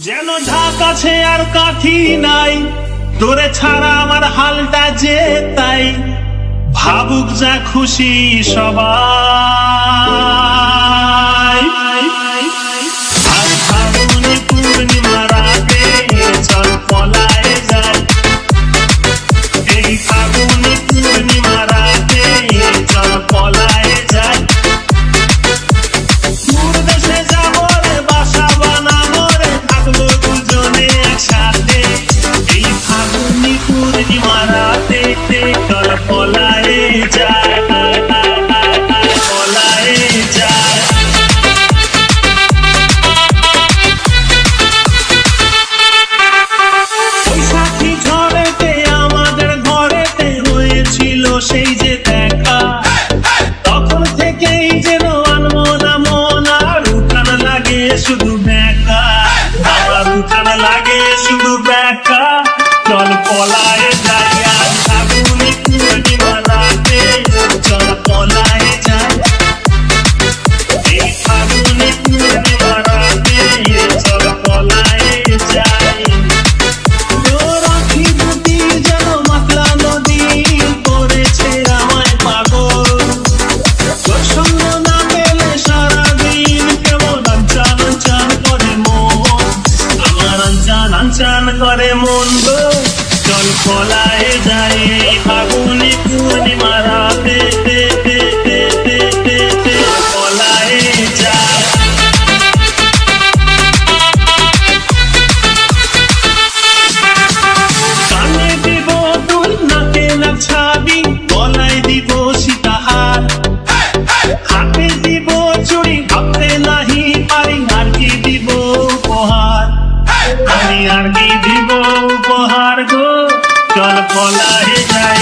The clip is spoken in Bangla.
যেন ঢাক আছে আর কাঠি নাই, তোরে ছাড়া আমার হালটা যে তাই। ভাবুক যা খুশি সবাই। আর ফাগুনি পূর্ণিমা রাতে চল পলায়ে যাই। এই ফাগুনি পূর্ণিমা রাতে চল পলায়ে যাই। দূর দেশে যাবো রে, বাসা বানাবো রে, থাকবো দুজনে একসাথে। এই ফাগুনি পূর্ণিমা রাতে চল পলায়ে যাই, পলায়ে যাই। বৈশাখী ঝড়েতে আমাদের ঘরেতে হয়েছিল সেই যে দেখা। তখন থেকেই যেন আনমনা মন, আর উঠান লাগে শুধু বেকা, আমার উঠান লাগে শুধু বেকা। চল পলায়ে যাই, আর ফাগুনি পূর্ণিমা রাতে চল পলায়ে যাই। এই ফাগুনি পূর্ণিমা রাতে চল পলায়ে যাই। রাখি দুটি যেন মাতলা নদী করেছে আমায় পাগল। তোর সঙ্গ না পেলে সারাদিন কেমন আনচান আনচান করে মন, আমার আনচান আনচান করে মন গো। চল পলায়ে যাই, এই ফাগুনি পূর্ণিমা রাতে পলায়ে যাই। কানে দিব দুল, নাকে নাক ছাবি, গলায় দিব সীতাহার, হাতে দিব চুড়ি, ভাবতে নাহি পারি আর কি দিব উপহার। আমি আর কি দিব উপহার গো। চল পলায়ে যাই।